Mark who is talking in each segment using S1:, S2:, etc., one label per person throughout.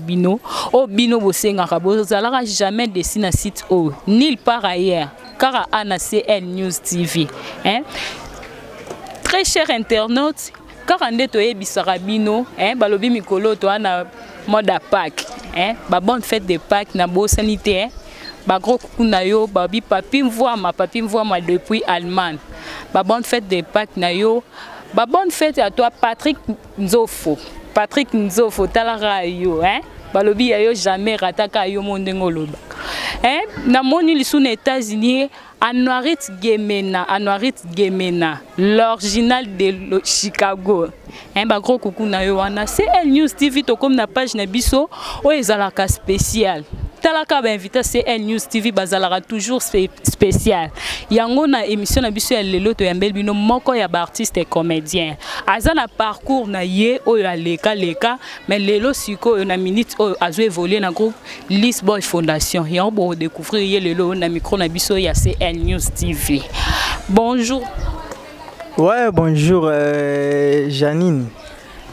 S1: bino o bino bosengaka bozalaka jamais dessus na site o nulle part ailleurs car ana CL News TV hein. Très chers internautes, car on est toye bisarabino hein balobi mikolo to ana mode à Pâques hein ba bonne fête de Pâques na bo sanité hein ba gros coucou na yo babi papi m'voit ma depuis Allemagne ba bonne fête de Pâques na yo ba bonne fête à toi Patrick Nzofo talara yo hein balobi yo jamais rataka yo mondengo loba hein na moni lisu na États-Unis Anuarit Gemena l'original de Chicago hein ba gros coucou na yo wana CL News TV to comme na page na biso o ezalaka spécial talaka ba invité CL News TV bazalaka toujours spécial yango na émission na biso ya lelo to yambel bino moko ya ba artiste et comédien azana parcours na ye o ya leka mais lelo siko na minute o azo évoluer na groupe Lisboy Fondation yango bo découvrir ye lelo na micro na biso ya CL News TV. Bonjour.
S2: Ouais, bonjour Janine.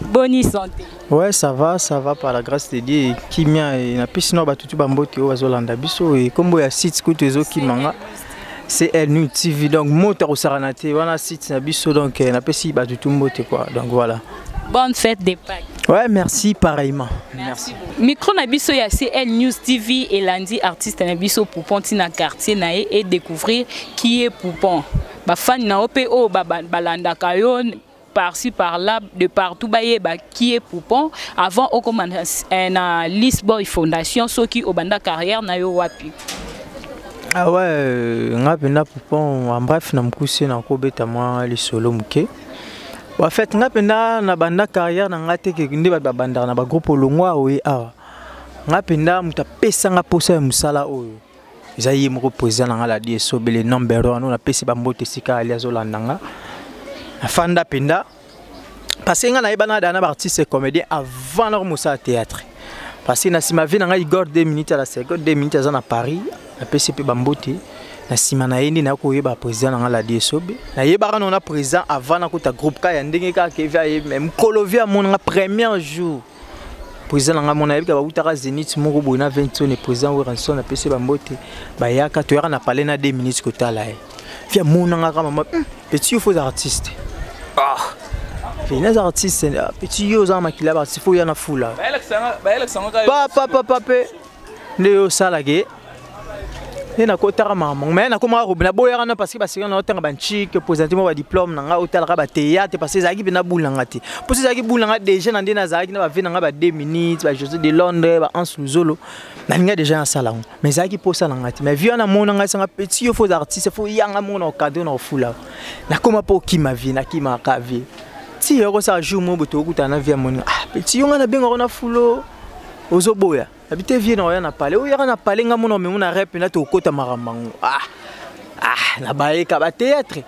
S1: Bonne santé.
S2: Ouais, ça va par la grâce de Dieu. Qui m'a na piscine ba tutu bambote o azolanda biso et comme ya site kuto ezo kimanga. CL News TV donc moto au saranate wana site na biso donc na pesi ba tutu mbote quoi. Donc voilà.
S1: Bonne fête de Pâques.
S2: Ouais, merci pareillement.
S1: Merci. Micro na biso ya CL News TV et lundi artiste na biso Poupon tina quartier na et découvrir qui est Poupon. Ba fan na OPO balanda kayon par-ci par-là de partout qui est Poupon avant au commence na Lisboy Fondation ceux qui au banda carrière na yo wapi.
S2: Ah ouais, ngapenda Poupon en bref na mkusi na ko beta moi les solo muke. En fait ngapenda na banda carrière na ngate ke ndi ba banda na ba groupe longwa oui ah. Ngapenda muta pesa nga posa musala oyo. Zayi moko président na la DSO le number 1 na pesi ba mbote sika ali azolandanga. Afanda penda parce que nga na ibana dana ba artiste et comédien avant leur musa théâtre. Parce que na sima vie na nga Igor 2 minutes à la seconde 2 minutes à Paris na PCP bambote na sima na yindi na ko yeba président na la DSO na yeba na président avant na ko ta groupe ka ya ndenge ka ke via même kolovia mon nga premier jour président nga mon ayebi ka ba utaka Zenith moko bona 20 ne président Weranson na PCP bambote ba yaka to yaka na parler na 2 minutes ko tala via mon nga ka mama petit faux artiste ah les artistes petit yo za makila ba sifo ya na fula papa Léo Salagé et na kotara maman mais na koma robina boya na parce que parce que na otanga banchik présenter mon diplôme na hôtel ka ba théâtre parce que zaki bina boulanga te parce que zaki boulanga déjà na ndena zaki na ba vina nga ba 2 minutes ba José de Londres ba Hans Luzolo na linga déjà en salon mais zaki posa na ngati mais vieux na mona nga sanga petit faux artiste faut yanga mona au cadeau na fula na koma po ki ma vie na ki ma ka vie si yoko sa jour mo boto kutana via mona ah petit yonga na benga na fulo ozoboya habite vie na na parler o yaka na parler nga mona me na rep na to kota maramango na baye ka ba théâtre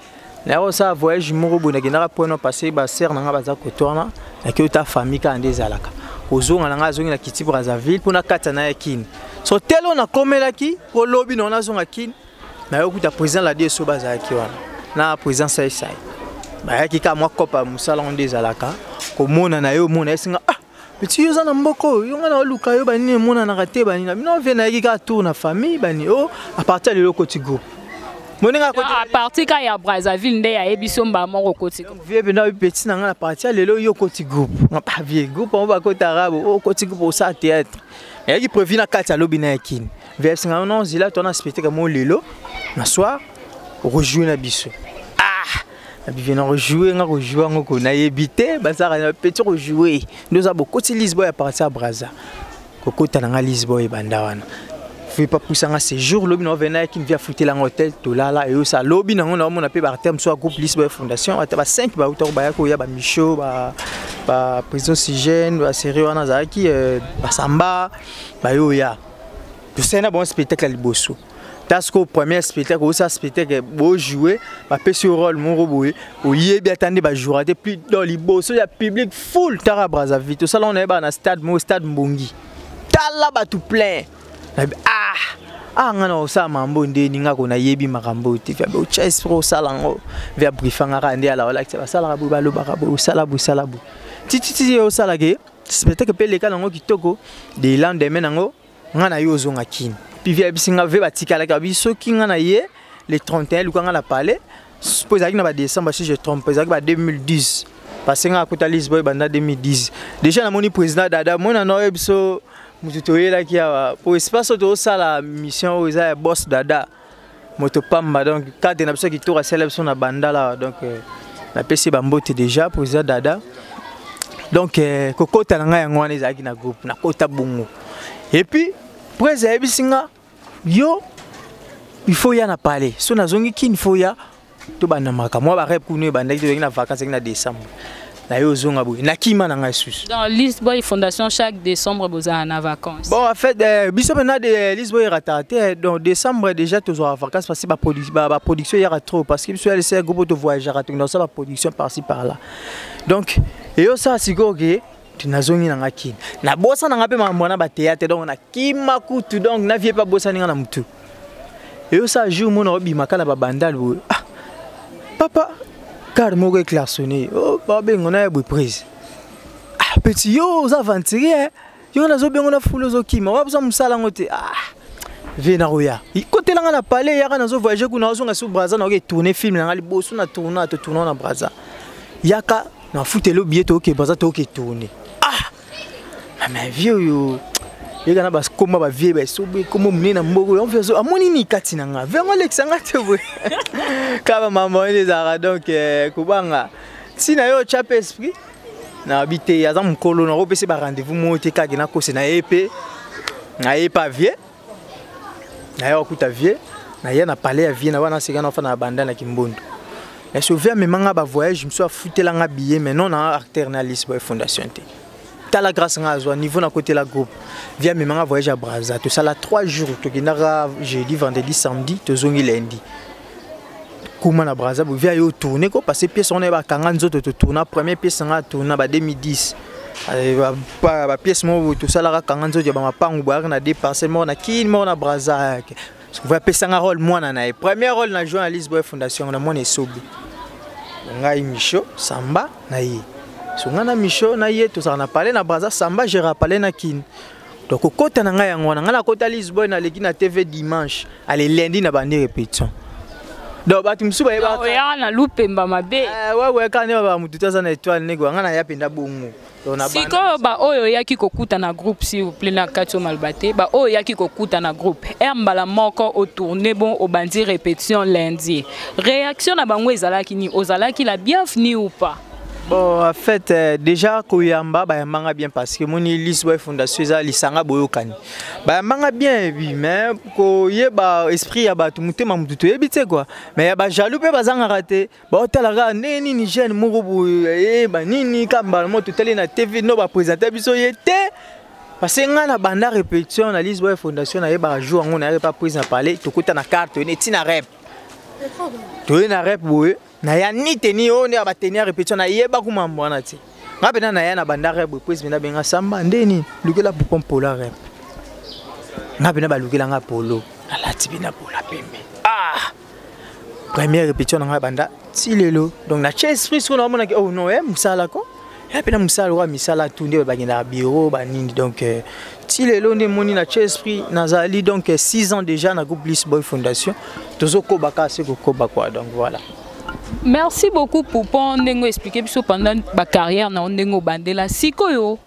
S2: na o sa voyage mo bona kina pour no passer ba ser na nga baza ko tourna na ki ta famille ka ndezalaka ozonga na nga zongi na kiti Brazzaville pour na kata na yakini so telo na komelaki ko lobi na zonga kini na yo kuta président la DSO bazaki wana na président sai bayaki ka mwa kopa musala ndezalaka ko mona na yo mona esinga petit yo na mboko yo ngana luka yo bani mona na raté bani na bino vena yaki ka tour na famille bani o à partir de l'autre groupe moninga ko
S1: à partir ka ya Brazzaville nde ya ebiso mba moko koti
S2: vie bena petit na ngana partir lelo yo koti groupe na pas vie groupe on va kota rabo o koti groupe ça théâtre yaki prévu na kati lobi na yakini vers singa non zila tona spectacle mo lelo na soir rejouer na biso bien rejouer ngoko na yebité bazara na petit rejouer nous a beaucoup de Lisboa à partir à Brazza kokota na Lisboa banda wana fait pas pousser un séjour lobi no venait qui vient foutre l'hôtel to là et ça lobi na on a pe par terme soit groupe Lisboa Fondation ata ba 5 ba autor ba yako ya ba Micho ba prison Sigène ba série wana zaki ba samba ba yo ya tout ça na bon spectacle à Liboso. Tasco premier spectacle ou ça spectacle beau jouer ba pesi rôle mon robot ou yebi attendez ba jouer plus dans Liboso il y a public full Tara Brazzaville tout ça là on est ba na stade Mbongi tala ba tout plein ngana osa mambo ndeni ngako na yebi makambo te via ba chess pro salango via briefanga ka ndi ala wala ke ba sala ba lo ba bo sala bu titi o sala ke spectacle pe leka nango kitoko de lendemain nango nga na yo zonga kin puis via bisinga ve batikala ka biso kinga na ye le 31 lukanga na palais suppose na ba décembre si je trompe ezaki ba 2010 parce que nga akota Lisboy banda 2010 déjà na moni président dada mona no biso mututoyela ki pour espace to sala mission aux boss dada moto pamba donc cadre na biso ki tour célèbre son na banda là donc na PC bambote déjà président dada donc kokota na nga yango wana ezaki na groupe na kota bongo et puis président bisinga yo il faut y en a parler so na zongi ki il faut ya to bana maka moi ba rep kunu banda ki na vacances na décembre na yo zonga boy na kima na nga sus
S1: dans Lisboy Fondation chaque décembre vous avez en vacances
S2: bon en fait biso na de Lisboy raté donc décembre déjà toujours en vacances parce que ba production y a trop parce que biso laisser groupe de voyageurs donc ça ba production par-ci par-là donc et yo ça sikoke tunazongi na ngaki na bossa na ngape mambo ba théâtre donc na kima kutu donc na vie pas bossa ninga na mutu et yo ça jour mon obi makala ba bandal ah papa car mo éclaircionné oh babé on a bu prise ah petit yo za aventurier yo na zo bengo na philosophie ma wa musala ngote ah vena roya côté là na palais ya na zo voyager kuna zo nga sou Brazza na tourner film na liboso na tourner na Brazza yaka na futelo billet to ke Brazza to ke tourner ah ma vieux yo yega bas koma ba vie ba sobe komo munena mboko on fait so amoni ni kati na nga vengo lexanga te boy kaba maman les ara donc kubanga sina yo chap esprit na habité ya za mkolo na opese ba rendez-vous moté ka gina ko na épée na pas vie na yo kuta vie na ya na palais ya vie na wana sika na fa na banda na kimbondo et so vers me manga ba voyage je me suis affouté nga billet mais non na alternaliste boy fondation te la grâce à niveau na côté la groupe via mes manga voyage à Brazza tout ça là 3 jours to kinara jeudi vendredi samedi to zongi lundi kuma na Brazza via yo tourner ko parce que pièce on est ba kanganzo to tourner première pièce nga tourner ba 2010 ba pièce mo tout ça là kanganzo ya ba mapangu ba na dépasser mo na kin mo na Brazza on va pesa nga rôle moi na premier rôle na journaliste boy fondation na moi sobi ngai Micho Samba na yi sungana Micho na ye to ça na parler na Brazza Samba j'ai rappelé na kin donc kota na nga yango na ngala kota Lisboy na leki na TV dimanche allez lundi na bandi répétition donc batu msuba yeba
S1: ya na lupemba mabe
S2: ouais quand ba mutu taza na étoile nego ngana ya penda bongo
S1: siko ba oyo yaki kokuta na groupe s'il vous plaît na Katio Malbaté ba oyo yaki kokuta na groupe mbala moko au tourner bon au bandi répétition lundi réaction na bango ezalaki ni ozalaki la bienvenue ou pas.
S2: Bon, en fait, déjà, Koyamba, manga bien parce que mon Lisboy Fondation, lisanga boyokani. Manga bien, oui, mais koye ba esprit ya ba tumuté mamututo ebité quoi. Mais ba jaloux pe bazanga raté. Ba otalaga neni ni jeune moko ba nini kamba mo tuteli na TV no ba présenter biso yete. Parce que nga na banda répétition na Lisboy Fondation na ba jour on na pas prise na parler, to kuta na carte ne tina rep. To na rep boye. Na ya ni teni on ya batenia répétition na yeba kuma mbwana ti ngapena na ya na bandare bo prise bina benga Samba ndeni lukela popon pola rep ngapena ba lukela nga polo ala ti bina pola pembe ah première répétition na banda ti lelo donc na chess free so na mona oh non musala ko ya pena musala wa misala tunde ba ngina bureau ba nini donc ti lelo ndi moni na chess free nazali donc 6 ans déjà na groupe Lisboy Fondation tozoko baka se ko ba quoi donc voilà.
S1: Merci beaucoup pour ndenge expliquer biso pendant ba carrière na ndenge bandela sikoyo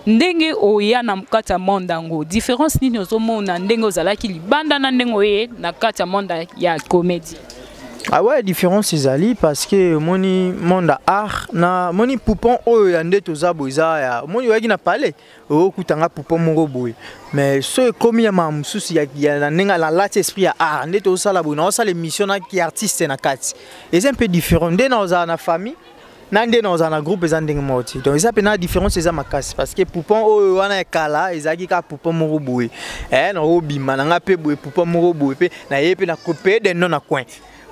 S1: ndenge oya na kata mondango différence nini ozomona ndenge ozalaki libanda na ndenge oye na kata monda ya comédie.
S2: Ah ouais, différence ezali parce que moni monde art na moni poupon oyo ya ndeto za boza ya moni yaki na parler o kutanga poupon moko boy mais ce komi ya mamsusi ya na nenga la lati esprit ya art ndeto sala boy na sala émission na ki artiste na kati c'est un peu différent de na famille nande na groupe za ndenge moti donc ça peut na différence eza makasi parce que poupon oyo wana ekala ezaki ka poupon moko boy na obima na nga pe boy poupon moko boy pe na yepe na couper de non na coin.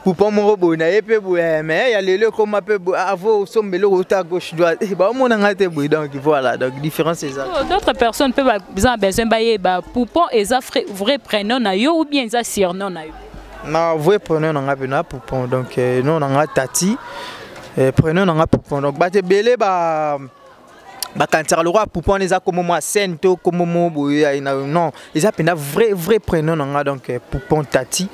S2: Poupon mon robot na épée mais il y a le comme un peu avant sombelo à gauche droite bah mon angate donc voilà donc différence c'est ça.
S1: D'autres personnes peuvent besoin bailler bah poupon et ça vrai prénom na yo ou bien ça surnom na yo.
S2: Non vrai prénom na ngapena poupon donc non na tati prénom na poupon donc bah te belé bah bakantaka le roi poupon les a comme moi scène to comme mo non ils a pena vrai prénom nga donc poupon tati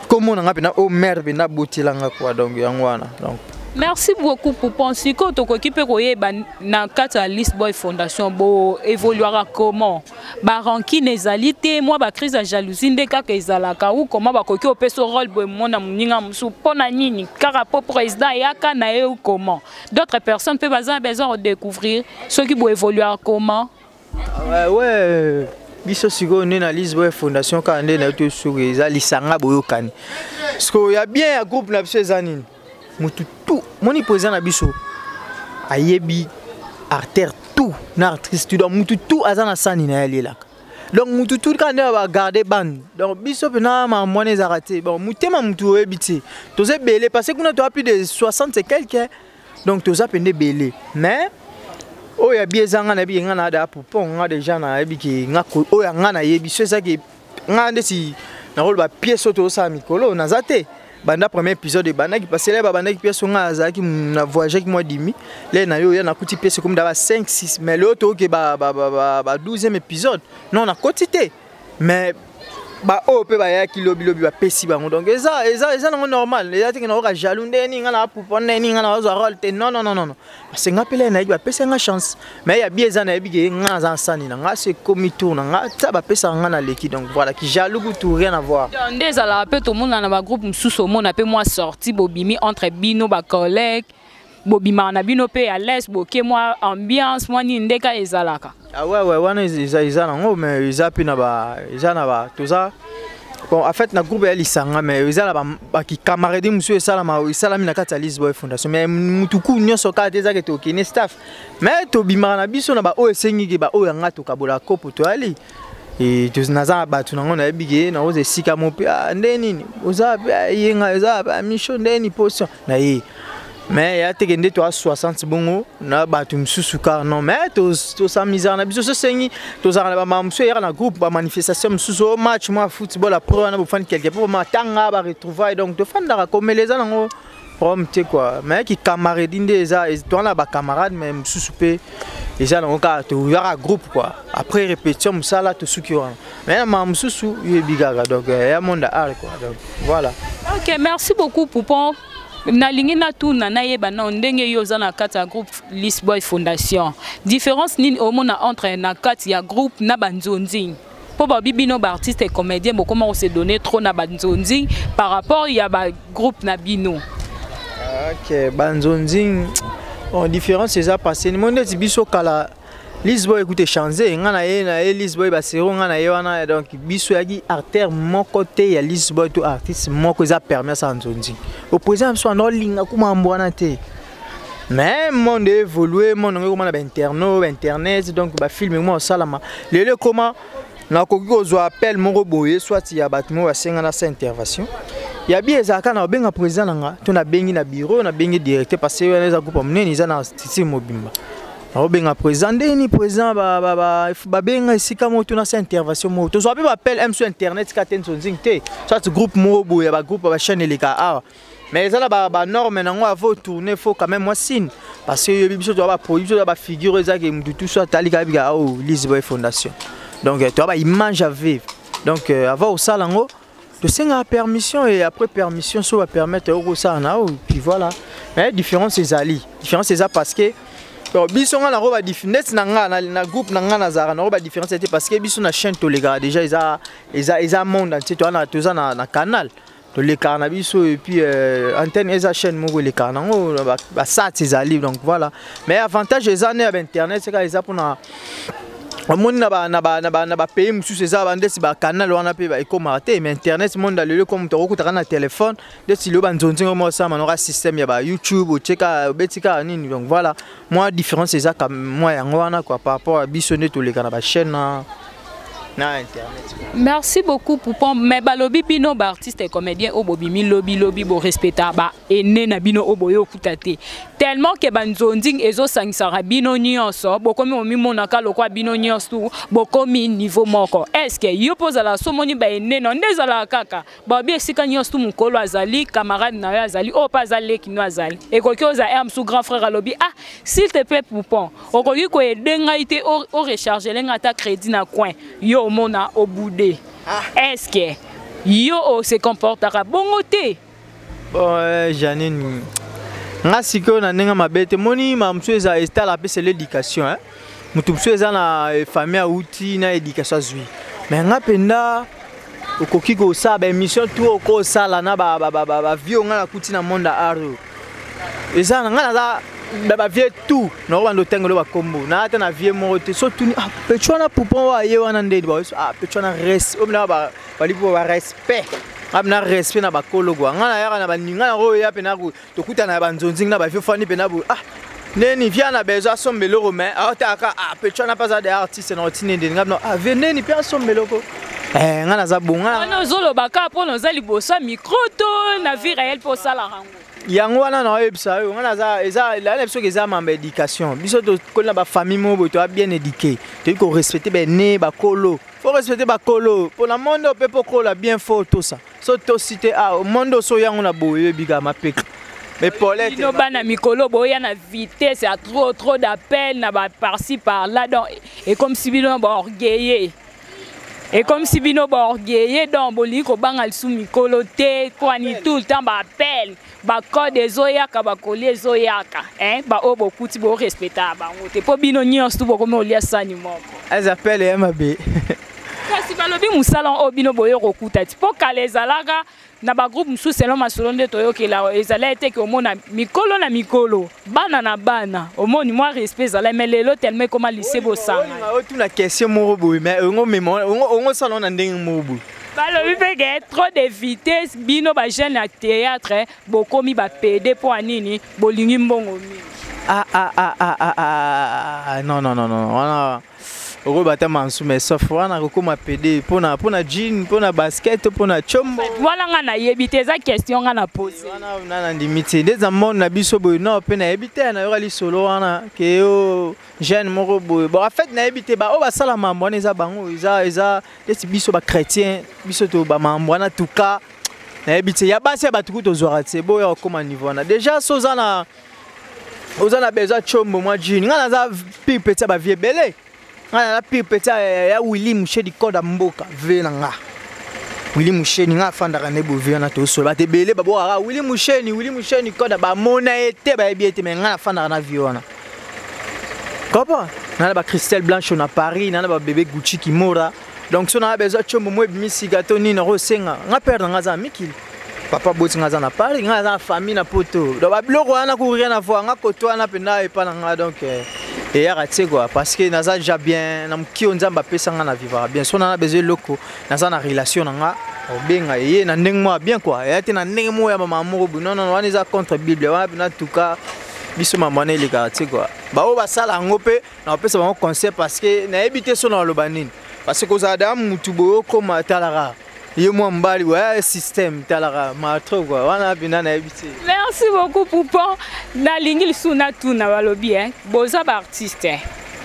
S2: comme on nga pena o mère pena botilanga quoi donc yangwana donc
S1: merci beaucoup Poupon siko to ko kipe ko yeba na kata List Boy Fondation bo évoluera comment ba rankine ezali te moi ba crise de jalousie ndeka ka ezalaka ou comment ba koki opeso rôle bo mona muninga musu pona nini kaka po président yaka na e ou comment d'autres personnes peuvent besoin de découvrir ceux qui bo évoluer comment
S2: ouais biso siko na List Boy Fondation ka ndé na to sur ezali sanga boyokani parce que y a bien un groupe na biso ezanini mutu tout moni président na biso ayebi artère tout na artiste tout donc mutu tout azana sani na yelela donc mutu tout quand on va garder band donc biso pena ma moine zarate bon mutema mutu ebiti to ze belé parce que on a plus de 60 et quelques donc to za pende belé mais o ya biezanga na bi ngana da poupon nga déjà na yebi ki nga ko o ya ngana yebi so ça ki nga ndesi na rôle ba pièce auto sa mikolo na zate banda premier épisode de banda qui passait là banda qui pièce nga azaki na voyage qui moi dimi là na yo ya na kuti pièce comme d'aba 5 6 mais l'autre que ba 12e épisode non na quantité mais ba o pe ba ya ki lobi ba pesi bango donc eza normal eza te na ka jaloux ndeni nga na poupon ndeni nga na zo rôle te non parce que nga pele na ba pesa nga chance mais ya bien za na bi nga za sani na nga c'est comme tourne nga ta ba pesa nga na leki donc voilà qui jaloux tout rien à voir
S1: ndeza la pe to mona na ba groupe msuso mona pe moi sorti bobimi entre bino ba collègue bobima na bino pe à l'aise boké moi ambiance moi ni ndeka ezalaka
S2: ah ouais wana ils ont mais ils apina ba tout ça bon en fait na groupe ya lisanga mais ils ba ki camarade monsieur salama salami na kata List Boy Fondation mais mutuku nyoso ka teza ke to kine staff mais to bima na biso na ba o esengi ke ba o yanga to kabola kopo to ali et tu naza ba tu na bigé na oze sika mo pe ndeni oza yenga za ba mission ndeni position na yi mais ya te gende to a 60 bongo na batu msusu car non mais to sa misère na biso so sengi to za na ba msusu ya na groupe ba manifestation msusu match moi football après na bo fan quelque pour ma tanga ba retrouvaille donc to fan da comme les anango prom te quoi mais qui camarade inde za to na ba camarade mais msusu pe eza na ka to ya groupe quoi après répétition msala to sukiwa mais ma msusu yebigaga donc ya monde art quoi donc voilà.
S1: OK, merci beaucoup Poupon. Na lingi na tout na yeba na ndenge yo za na kati ya groupe List Boy Fondation différence nini omona entre na kati ya groupe na banzonzi po ba bibino ba artiste et comédien bo comment on se donner trop na banzonzi par rapport ya ba groupe na bino.
S2: OK banzonzi en différence c'est ça passé ni monde biso kala List Boy écoute changer ngana ye na List Boy ba sero ngana ye wana donc biso yaki artère mon côté ya List Boy tout artiste moko za permet ça nzonzi au présent so no linga kuma mbwana te mais monde évolué monde ngoma na internet donc ba film moi salama lele comment na koki ozo appel moko boye soit ya batimo ba senga na sa intervention ya bien ezaka na benga président nga to na bengi na bureau na bengi directeur parce que na za groupe mneni za na Titi Mobimba Robin président ni président ba benga sika moto na sa intervention moto so ba appel m sur internet ka ten sonzing te soit groupe mobo ya ba groupe ba chaîne leka ah mais ça là ba norme na ngwa faut tourner faut quand même moi signe parce que biso to ba produit ba figure za ke tout soit talika biga oh List Boy Fondation donc tu ba image à vivre donc avant ça lango de senga permission et après permission ça va permettre au ça na puis voilà mais différence c'est ali différence c'est ça parce que biso nga na roba différence na nga na groupe na nga na zara na roba différence c'était parce que biso na chaîne to les gars déjà ils a monde entier to na canal to les canal biso et puis antenne eza chaîne mo les canal ba ça c'est ali donc voilà mais avantage les années avec internet c'est que ils a pour na monde na ba pays musu c'est ça bande si ba canal wana pe ba ekomate mais internet monde le comme to ko na téléphone de si le banzonzi mo ça manora système ya ba YouTube ou cheka betika nini donc voilà moi différence c'est ça comme moi yango wana quoi par rapport à bisonner tous les canaux ba chaîne na internet.
S1: Merci beaucoup Poupon. Mais balobi bino ba artiste et comédien obobimi lobby bo respecta ba ene na bino oboyo kutate. Tellement que banzonding ezo sangsara bino nyonso bokomi omi monaka lokwa bino nyonso bokomi niveau moko. Est-ce que yo poza la somoni ba ene non ndezala kaka. Ba bi esika nyonso mukolo azali camarade na yo azali o pas azali kino azali. Et koki oza sous grand frère alobi ah s'il te plaît Poupon. Okoki ko edenga ite o recharger lenga ta crédit na coin. Yo mona au boudé. Est-ce que yo se comportera bongo te?
S2: Bon, Janine. Nga siko na nenga mabete moni mamsu eza esta la pese l'éducation hein. Mutumsu eza na famille outi na éducation zui. Mais nga penda okoki ko sa ba émission tout ko sala na ba vieux nga na kuti na monde aro. Eza nga na ba vieux tout na ko bando tengolo ba kombo na ata na vieux mo te so tuni ah petwana Poupon wa ye wana ndedi ba ah petwana res o mna ba lipo ba respect abna respect na ba kologwa nga na yaka na ba ninga na ro ya pena ku to kuta na ba nzonzinga na ba vieux fani pena bu ah neni vient na besoin sombelo romain ata ka ah petwana pas des artistes na otine ndedi ngabno ah venez ni pia sombelo ko nga na za bonga
S1: na zolo baka po no zali bosa micro to na vie réelle pour ça la rango
S2: yango wana na yebisa yo ngana za eza la leso ke za mamba éducation biso to kolna ba famille mo bo to bien éduqué to ko respecter ba né ba kolo faut respecter ba kolo pour la monde peut pas kola bien fort tout ça so to cité ah monde so yango na boye biga mapeka mais Paulette
S1: no bana mikolo boya na vitesse à trop d'appels na ba par-ci par là donc et comme si bino ba orgueillé. Et comme si bino ba orgueillé donc boli ko bangal sou mikolo te quoi ni tout le temps ba appel ba code ezoyaka ba coller ezoyaka hein ba obo kuti bo respecta ba ngote po bino nyonso to boko molia sani moko
S2: elles appellent MB
S1: kasi balobi musala obino boyo kokuta ti po kalezalaka na ba groupe musu selon masolonde toyokela ezala ete ke omona mikolo na mikolo bana na bana omoni moi respect zala mais lelo tellement comme lycée bosanga
S2: o tu na question moko boy mais on salon na ndenge moko
S1: balobi peke trop de vitesse bino ba jeune na théâtre bokomi ba PD po anini bolingi mbongo mi
S2: non Oro bata mansu mais sauf wana kokoma PD pona jean pona basket pona chombo
S1: wala nga na yebite za question nga na pose
S2: wana na ndimiti des amon na biso boy no pe na yebite na yo ali solo wana ke yo jeune moko boy bon en fait na yebite ba o ba sala mambo na za bango eza des biso ba chrétien biso to ba mambo na tuka na yebite ya basi ba tuku to zora te boy okoma niveau na déjà sozana ozana besoin chombo moi jean nga na za pipe ba vie belé la pire petit ya Willy Mouché di code mboka venanga Willy Mouché ni nga fandaka ne bo vena to so ba te belé ba bo ara Willy Mouché ni code ba mona ete ba biete mais nga fandaka na viona kopa na ba Christelle Blanche na Paris na ba bébé Gucci qui mora donc so na besoin chombo mo misi gato ni na rosenga nga perdre nga za mikili papa boti nga za na Paris nga za famille na poto do ba bloko wana ku rien à voir nga koto na penda e pa nga donc et y quoi parce que naza déjà bien na mki onzamba pesa nga na vivre bien so na besoin loko naza na relation nga obenga ye na ndenge moi bien quoi et na ndenge moi ya mama moko non wana za contre bible wana na tout cas biso mama na ile quartier quoi ba o ba sala ngope na pesa ba conseil parce que na habiter so na lobanine parce que za dam mutu boyo comme talara ye moi mbali ouais système talara ma trop quoi wana bina na habiter.
S1: Merci beaucoup Poupon na lingil suna tout na balobi hein boza ba artiste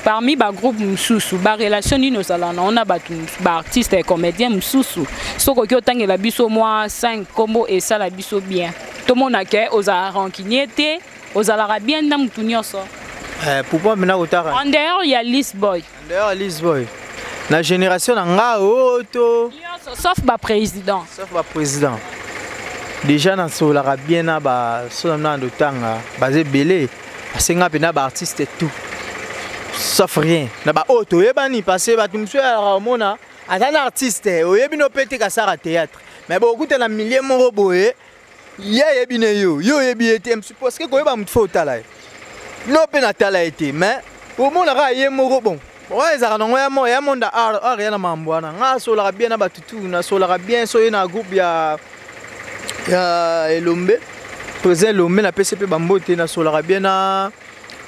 S1: parmi ba groupe mususu ba relation ni nosala na on a ba artiste et comédien mususu soko ki otangela biso moi 5 combo et ça la biso bien tout monde a ke oza rancunier ozala bien na mutu nyonso
S2: Poupon mena otara
S1: en dehors il y a Lisboy
S2: la génération nga auto
S1: sauf ba président
S2: déjà dans solara bien na ba sonamna ndotanga basé belé parce nga pena ba artiste tout sauf rien na ba auto yebani parce ba tumsu ya mona ata na artiste oyebi no pete ka sara théâtre mais bon écoute na millier moko boye yebi ne yo yebi ete parce que ko yeba mutfo tala no pe na tala ete mais au mona ra ye moko bon ouais ça non ya monde art ya na mambo na nga solara bien na batutu na solara bien so na groupe ya Elombe président Elombe na PCP bambote na solara bien na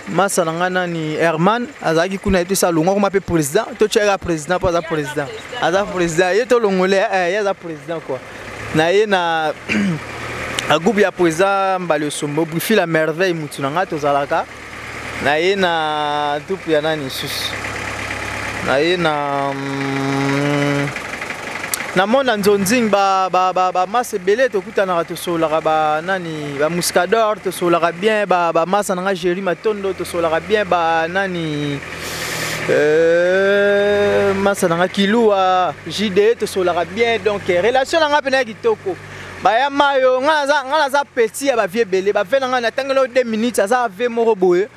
S2: masa na nga nani Herman azaki kuna ete sa longo kuma pe président to tcheka président pas za président aza président ye to longole ye za président quoi na ye na a groupe ya président mbale sombo brifi la merveille mutu na nga to zalaka na ye na tupu ya nani sus na ye na mona nzonzing ba masse belé to kutana to solaka ba nani ba muscador to solaka bien ba massa nga Jéri Matondo to solaka bien ba nani massa nga Kilua JD to solaka bien donc relation nga pena kitoko ba ya mayo nga za petit ya ba vie belé ba vena nga na tangelo 2 minutes za ave moko boye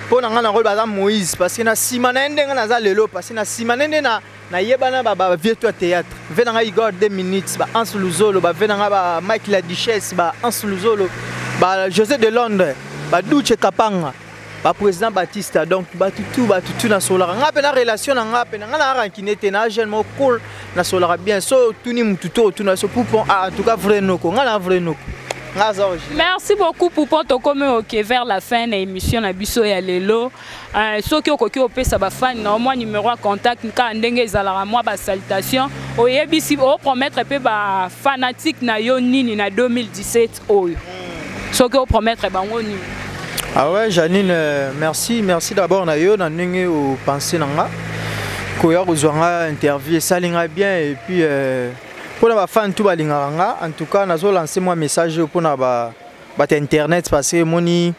S2: pour nga na rôle ba Moïse parce que na simana ndenge nga za lelo parce que na simana ndenge na yebana ba virtual théâtre venanga Igor 2 minutes ba Ans Luzolo ba venanga ba Mike la Duchesse ba Ans Luzolo ba José de Londres ba Duche Kapanga ba président Baptiste donc ba tutu na solara nga pe na relation na nga pe na na rankinete na jeune mo cool na solara bien so tuni mututo tuna so poupon en tout cas vrai noko nga na vrai noko.
S1: Merci beaucoup pour ton commun vers la fin de l'émission na biso ya lelo. Ceux qui ont opé ça ba fan na moi numéro à contact ka ndenge ezala moi ba salutation oyebisi o promettre pe ba fanatique na yo nini na 2017 oyo. Ceux qui ont promettre bango nini.
S2: Ah ouais Janine merci d'abord na yo na ndenge o penser nanga ko ya kozwanga interview salinga bien et puis pour les fans tout balinganga en tout cas nazo lancer moi message pour na ba internet parce que moni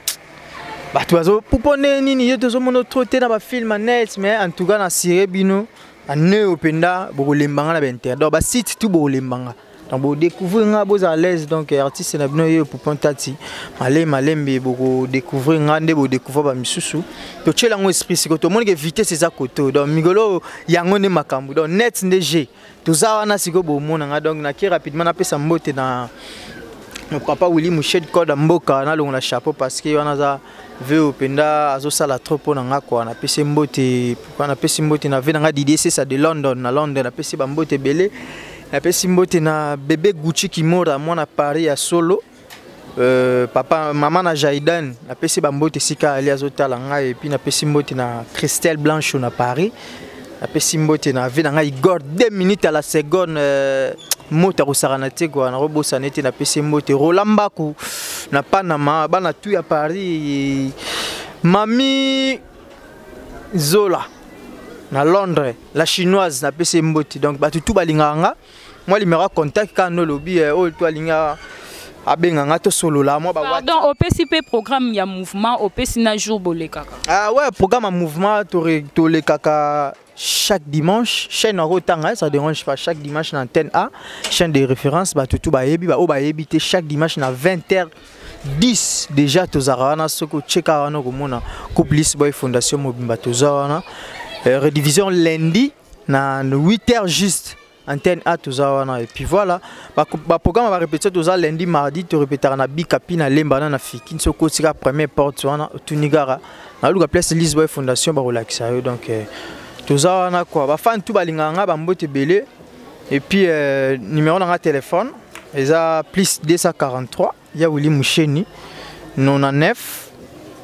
S2: ba toazo pouponner nini yo tozo mono trotter na ba film net mais en tout cas na sire bino ane openda bo lembanga na ba internet donc ba site tout bo lembanga donc bo découvrir nga bo à l'aise donc artiste na bino yo poupon tati malembe bo découvrir nga nde bo découvrir ba misusu to tchela ngo esprit siko to moni que vitesse eza koto donc migolo yango ne makambu donc net ndg tozawana siko bo mona nga donc na ki rapidement na pesa mbote na mon papa Willy Mouched Code Mboka na longo na chapeau parce que wana za veo penda azo sala trop pona nga quoi na pesa mbote pourquoi na pesa mbote na ve nga Didier c'est ça de London na na pesa ba mbote belé na pesa mbote na bébé Gucci Kimora moi na Paris à solo papa maman na Jaidan na pesa ba mbote sika ali azotala nga et puis na pesa mbote na Christelle Blanche na Paris na pesa mbote na ve nga Igor 2 minutes à la seconde mota ko saranate quoi na robosa nete na pesa mbote Rolambaku na Panama bana tu ya Paris Mami Zola na Londres la chinoise na pesa mbote donc ba tout balinganga moi numéro contact quand no lobby o to alinga abenganga to solo la moi ba
S1: pardon au PCP programme ya mouvement au PCNA jour bolekaka
S2: ah ouais programme à mouvement to le kaka chaque dimanche chaîne en rotanga ça dérange pas chaque dimanche na antenne A chaîne de référence ba tout ba yebi ba o ba yebité chaque dimanche na 20h10 déjà tozarana soko cheka wana ko mona Couple Boy Fondation Mobimba tozarana redivision lundi na 8h juste antenne A tozawana et puis voilà ba programme va répéter toza lundi mardi to répétera na Bikapi na Lembana na Fiki soko tika première porte wana tunigara na luka place Lisboy Fondation ba relaxa donc tozawana quoi ba fan tout balinganga ba mbote belé et puis numéro na téléphone eza plus 243 ya Willy Moucheni 99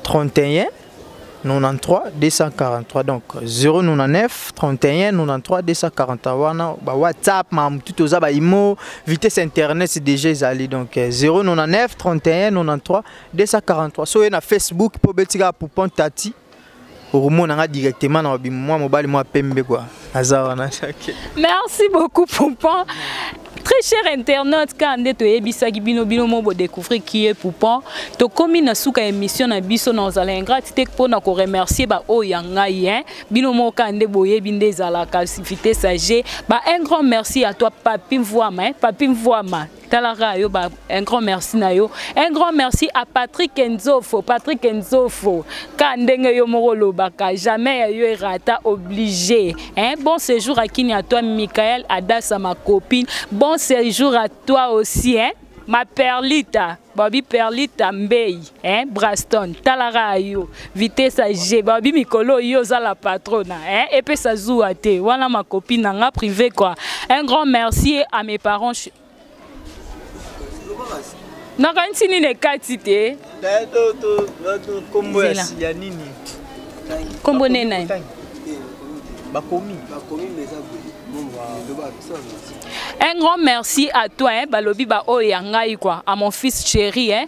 S2: 31 93 243 donc 099 31 93 243 wana ba WhatsApp ma tout oza ba imo vitesse internet c'est déjà ezali donc 099 31 93 243 so na Facebook po betika poupon tati au directement dans moi mobile moi pembe quoi.
S1: Merci beaucoup Poupon. Très cher internaute, quand on est ebisaki bino mo découvrir qui est Poupon. To komi na suka émission na biso na zala ingratité pour na ko remercier ba o yanga yen bino mo kande boye binde zala calcifité sage ba un grand merci à toi Papi Mvoama Talara yo ba un grand merci na yo un grand merci à Patrick Nzofo kandenge yo morolo baka jamais yo rata obligé hein bon séjour à Kini à toi Michael Adassa ma copine bon séjour à toi aussi hein ma perlita Babi Perlita Mbei hein Braston Talara yo vitesse G Babi Mikolo yo za la patrona hein et puis ça zouate voilà ma copine nga privé quoi un grand merci à mes parents nakantini ne kati te
S2: kombo ya nini
S1: kombo nena un grand merci à toi hein balobi ba oyangai quoi à mon fils chéri hein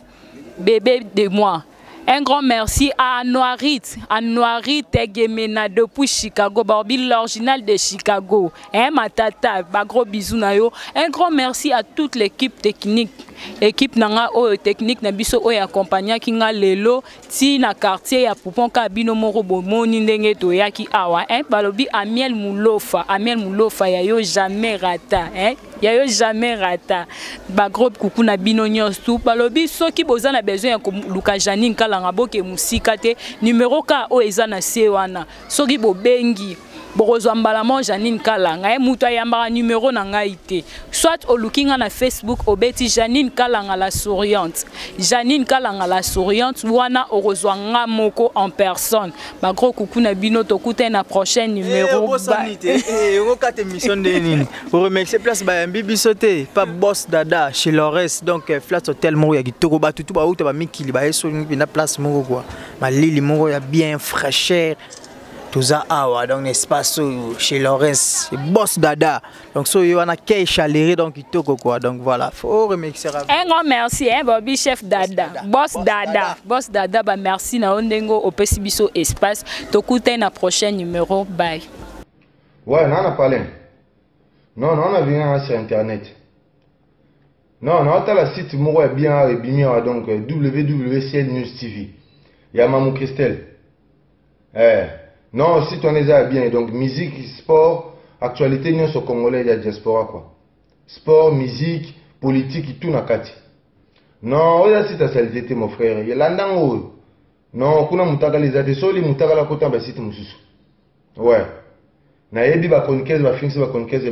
S1: bébé de moi. Un grand merci à Noirit Gemena depuis Chicago, Barbie l'original de Chicago. Hein, ma tata, ba gros bisous na yo. Un grand merci à toute l'équipe technique. Équipe nanga o technique na biso o accompagna ki nga lelo ti na quartier ya Poupon Kabino moro bomoni ndenge to yaki awa hein balobi Amiel Moulofa ya yo jamais rata hein ya yo jamais rata ba groupe coucou na bino nyonso balobi soki boza na besoin ya luka Janine Kalanga boke musika te numéro ka o eza na se wana soki bobengi Borozo Mbalamo Janine Kalanga mutu ayambaka numéro na ngai te soit au lookinga na Facebook obeti Janine Kalanga la souriante wana orozwa nga moko en personne ba gros coucou na bino tokuta na prochaine numéro
S2: on kate mission de nini pour remercier place ba mbibi sauté pas boss dada chez Lores donc flat hotel moko ya kitoko ba tutu ba uta ba mikili ba eso na place moko quoi malili moko ya bien fraîcheur tout ça awa donc espace chez Lawrence boss dada donc so yo ana kay chaléré donc kitoko quoi donc voilà faut remercier
S1: un grand merci hein Bobby chef dada boss dada ba merci na ondengo opesi biso espace tokuta na prochain numéro bye
S3: ouais non on a parlé non on a venu sur internet non t'as la site moko bien bimia donc www.cl News TV ya Mamou Christelle non, si on est bien, donc musique, sport, actualité, nous sommes congolais, il y a diaspora quoi. Sport, musique, politique, tout na kati. Non, on a si ta salité mon frère, il y a l'andango. Non, kuna mutaka les ate soli mutaka la kota ba site mususu. Ouais. Na yebi ba konquête ba finir ba konquête